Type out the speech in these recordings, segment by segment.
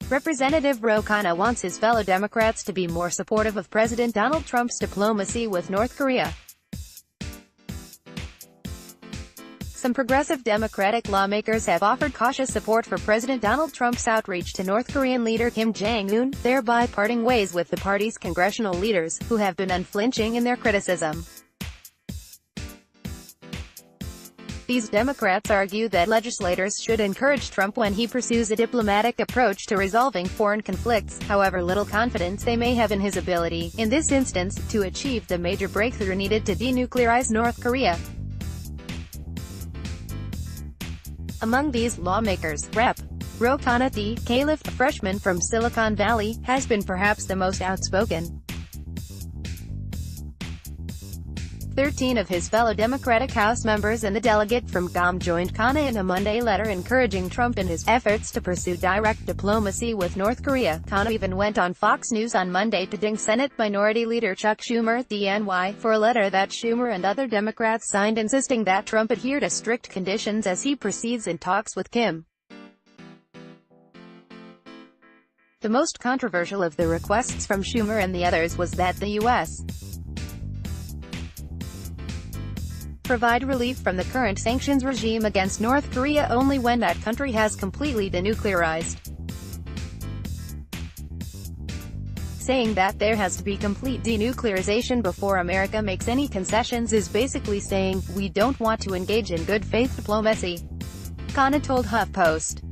Representative Ro Khanna wants his fellow Democrats to be more supportive of President Donald Trump's diplomacy with North Korea. Some progressive Democratic lawmakers have offered cautious support for President Donald Trump's outreach to North Korean leader Kim Jong-un, thereby parting ways with the party's congressional leaders, who have been unflinching in their criticism. These Democrats argue that legislators should encourage Trump when he pursues a diplomatic approach to resolving foreign conflicts, however little confidence they may have in his ability, in this instance, to achieve the major breakthrough needed to denuclearize North Korea. Among these lawmakers, Rep. Ro Khanna, a freshman from Silicon Valley, has been perhaps the most outspoken. 13 of his fellow Democratic House members and the delegate from Guam joined Khanna in a Monday letter encouraging Trump in his efforts to pursue direct diplomacy with North Korea. Khanna even went on Fox News on Monday to ding Senate Minority Leader Chuck Schumer, DNY, for a letter that Schumer and other Democrats signed insisting that Trump adhere to strict conditions as he proceeds in talks with Kim. The most controversial of the requests from Schumer and the others was that the U.S. provide relief from the current sanctions regime against North Korea only when that country has completely denuclearized. Saying that there has to be complete denuclearization before America makes any concessions is basically saying, we don't want to engage in good faith diplomacy, Khanna told HuffPost.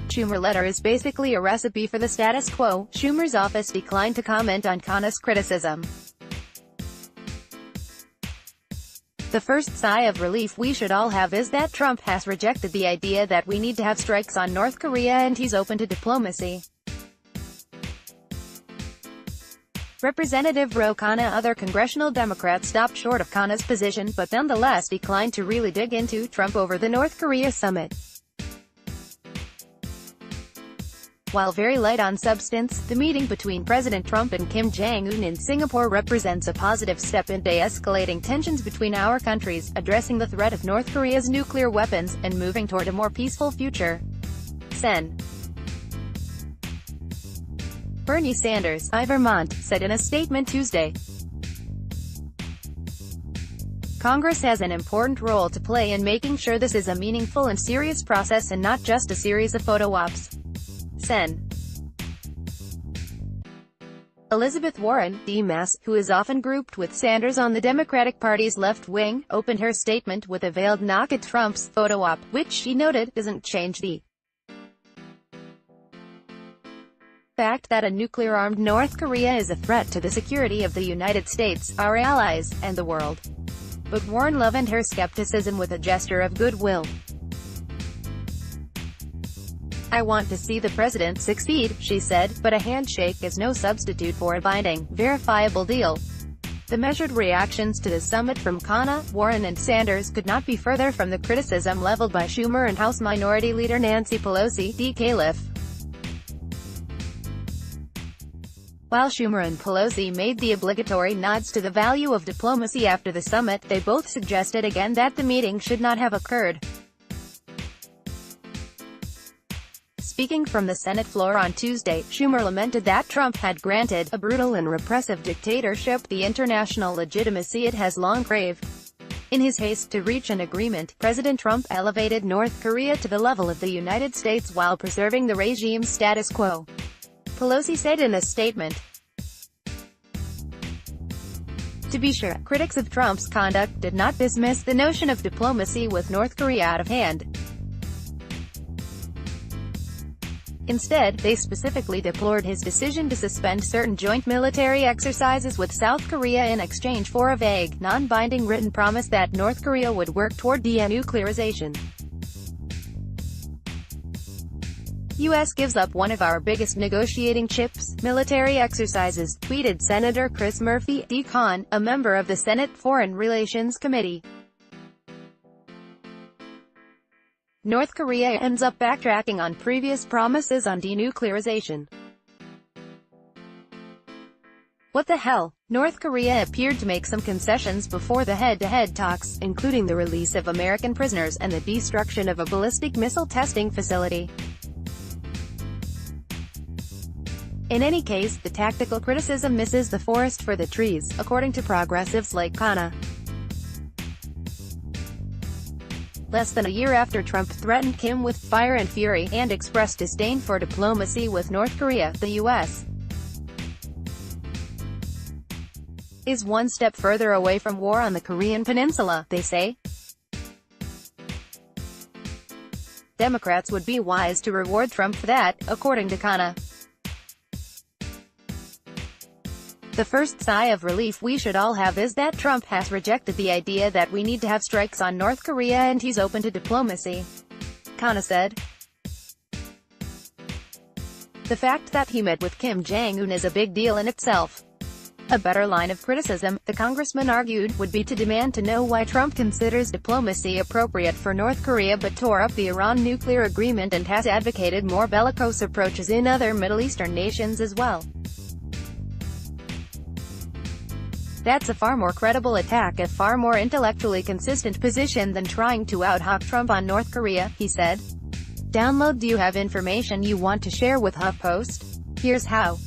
Schumer letter is basically a recipe for the status quo. Schumer's office declined to comment on Khanna's criticism. The first sigh of relief we should all have is that Trump has rejected the idea that we need to have strikes on North Korea and he's open to diplomacy. Representative Ro Khanna. Other congressional Democrats stopped short of Khanna's position, but nonetheless declined to really dig into Trump over the North Korea summit. While very light on substance, the meeting between President Trump and Kim Jong-un in Singapore represents a positive step in de-escalating tensions between our countries, addressing the threat of North Korea's nuclear weapons, and moving toward a more peaceful future. Sen. Bernie Sanders, Vermont, said in a statement Tuesday. Congress has an important role to play in making sure this is a meaningful and serious process and not just a series of photo ops. Sen. Elizabeth Warren, D-Mass, who is often grouped with Sanders on the Democratic Party's left wing, opened her statement with a veiled knock at Trump's photo op, which she noted doesn't change the fact that a nuclear-armed North Korea is a threat to the security of the United States, our allies, and the world. But Warren leavened her skepticism with a gesture of goodwill. I want to see the president succeed, she said, but a handshake is no substitute for a binding, verifiable deal. The measured reactions to the summit from Khanna, Warren and Sanders could not be further from the criticism leveled by Schumer and House Minority Leader Nancy Pelosi, While Schumer and Pelosi made the obligatory nods to the value of diplomacy after the summit, they both suggested again that the meeting should not have occurred. Speaking from the Senate floor on Tuesday, Schumer lamented that Trump had granted a brutal and repressive dictatorship the international legitimacy it has long craved. In his haste to reach an agreement, President Trump elevated North Korea to the level of the United States while preserving the regime's status quo, Pelosi said in a statement. To be sure, critics of Trump's conduct did not dismiss the notion of diplomacy with North Korea out of hand. Instead, they specifically deplored his decision to suspend certain joint military exercises with South Korea in exchange for a vague, non-binding written promise that North Korea would work toward denuclearization. U.S. gives up one of our biggest negotiating chips, military exercises, tweeted Senator Chris Murphy, D-Con, a member of the Senate Foreign Relations Committee. North Korea ends up backtracking on previous promises on denuclearization. What the hell? North Korea appeared to make some concessions before the head-to-head talks, including the release of American prisoners and the destruction of a ballistic missile testing facility. In any case, the tactical criticism misses the forest for the trees, according to progressives like Khanna. Less than a year after Trump threatened Kim with fire and fury, and expressed disdain for diplomacy with North Korea, the U.S. is one step further away from war on the Korean peninsula, they say. Democrats would be wise to reward Trump for that, according to Khanna. The first sigh of relief we should all have is that Trump has rejected the idea that we need to have strikes on North Korea and he's open to diplomacy, Khanna said. The fact that he met with Kim Jong-un is a big deal in itself. A better line of criticism, the congressman argued, would be to demand to know why Trump considers diplomacy appropriate for North Korea but tore up the Iran nuclear agreement and has advocated more bellicose approaches in other Middle Eastern nations as well. That's a far more credible attack, a far more intellectually consistent position than trying to out-hawk Trump on North Korea, he said. Download. Do you have information you want to share with HuffPost? Here's how.